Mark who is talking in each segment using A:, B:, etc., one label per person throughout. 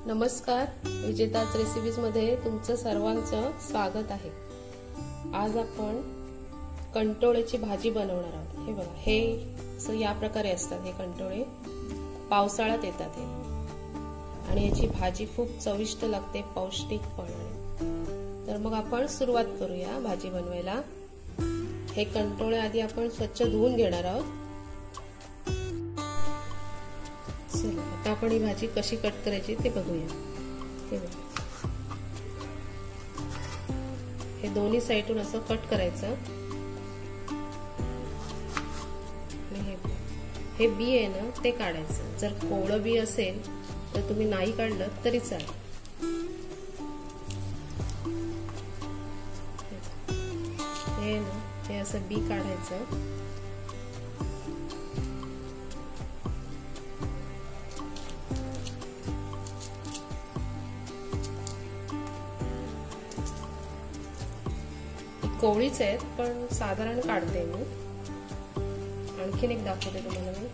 A: नमस्कार, विजेताच रेसिपीज मध्ये तुमचं सर्वांचं स्वागत आहे। आज आपण कंटोळ्याची भाजी बनवणार आहोत। हे बघा, हे या प्रकारे असतात। हे कंटोळे पावसाळ्यात येतात हे, आणि याची भाजी खूप चविष्ट लागते, पौष्टिक पण आहे। तर मग आपण सुरुवात करूया भाजी बनवायला। हे कंटोळे आधी आपण स्वच्छ धुवून घेणार आहोत। आता आपण ही भाजी कशी कट करायची ते बघूया। हे बघा, हे दोन्ही साइडून असं कट करायचं। हे बी आहे ना ते काढायचं। जर कोवळं बी असेल तर तुम्ही नाही काढलं तरी चालेल। हे ना हे असं बी काढायचं। कोवळीच आहेत पण साधारण काढते मी। आणखीन एक दाखवते तुम्हाला मी।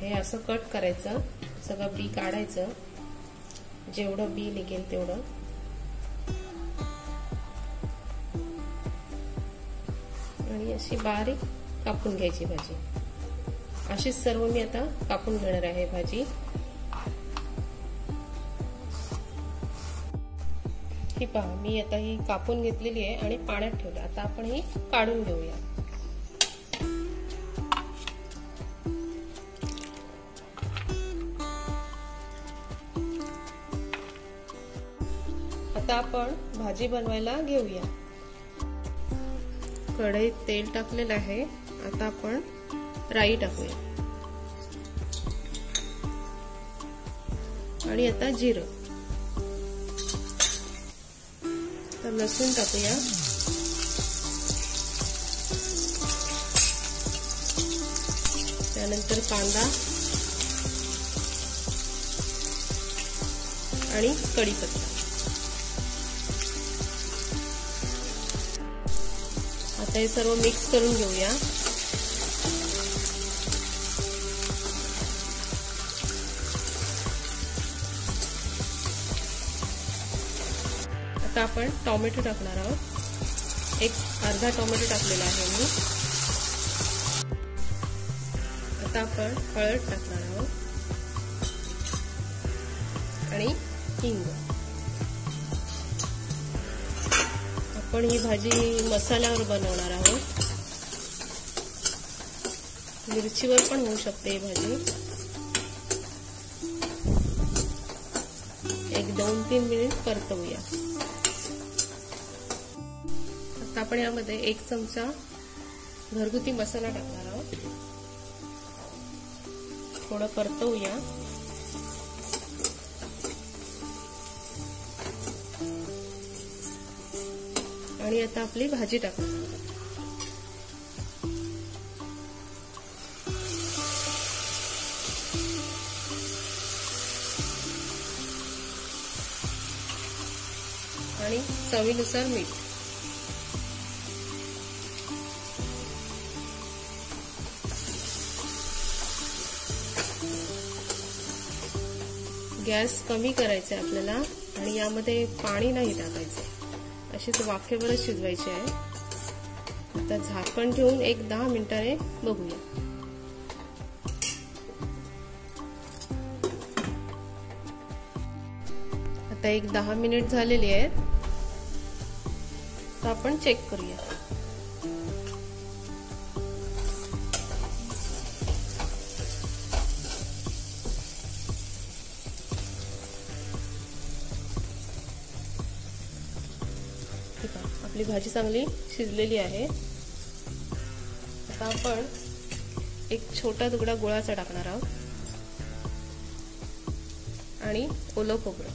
A: हे असं कट करायचं, सगळं बी काढायचं, जेवढं बी निघेल तेवढं। आणि अशी बारीक कापून घ्यायची भाजी। अशीच सर्व मी आता कापून घेणार आहे भाजी। ही पहा, मी आता ही कापून घेतलेली आहे आणि पाण्यात ठेवली। आता आपण ही काढून घेऊया। आता आपण भाजी बनवायला घेऊया। कढईत तेल टाकलेलं आहे। आता आपण राई टाकूया आणि आता जिरं, तर लसूण टाकूया, त्यानंतर कांदा आणि कढीपत्ता। आता हे सर्व मिक्स करून घेऊया। आता आपण टोमॅटो टाकणार आहोत। एक अर्धा टोमॅटो टाकलेला आहे मी। आता आपण हळद टाकणार आहोत आणि हिंग। आपण ही भाजी मसाल्यावर बनवणार आहोत। मिरचीवर पण होऊ शकते ही भाजी। एक 2-3 मिनिट परतवूया। आता आपण यामध्ये 1 चमचा घरगुती मसाला टाकणार आहोत। थोडं परतवूया। आणि आता आपली भाजी टाकूया। आणि चवीनुसार मीठ। गॅस कमी करायचा आहे आपल्याला, आणि यामध्ये पाणी नाही टाकायचं। अशीच वाफेवरच शिजवायची आहे। आता झाकण ठेवून एक 10 मिनिटाने बघूया। आता एक 10 मिनिट झालेली आहेत। तर आपण चेक करूया। आपली भाजी चांगली शिजलेली आहे। आता आपण एक छोटा तुकडा गुळाचा टाकणार आहोत आणि ओलं खोबरं।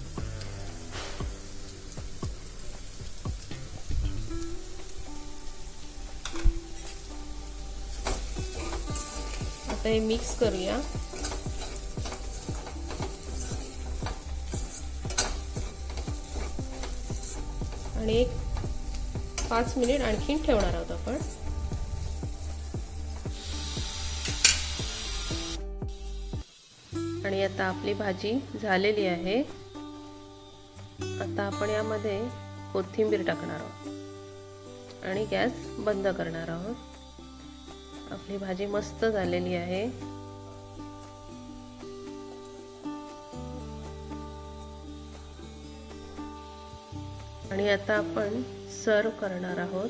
A: आता हे मिक्स करूया. आणि एक 5 मिनिट आणखीन ठेवणार आहोत आपण. आणि आता आपली भाजी झालेली आहे. आता आपण यामध्ये कोथिंबीर टाकणार आहोत आणि गॅस बंद करणार आहोत. आपली भाजी मस्त झालेली आहे. आणि आता आपण सर्व करणार आहोत.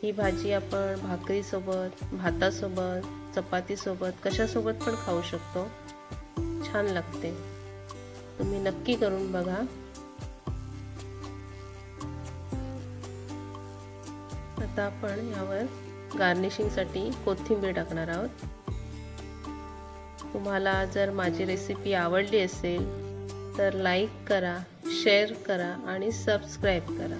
A: ही भाजी आपण भाकरी सोबत, भातासोबत, चपाती सोबत, कशासोबत पण खाऊ शकतो. छान लागते. तुम्ही नक्की करून बघा. आता आपण यावर गार्निशिंग साठी कोथिंबीर टाकणार आहोत. तुम्हाला जर माझी रेसिपी आवडली असेल तर लाईक करा, शेअर करा आणि सबस्क्राईब करा.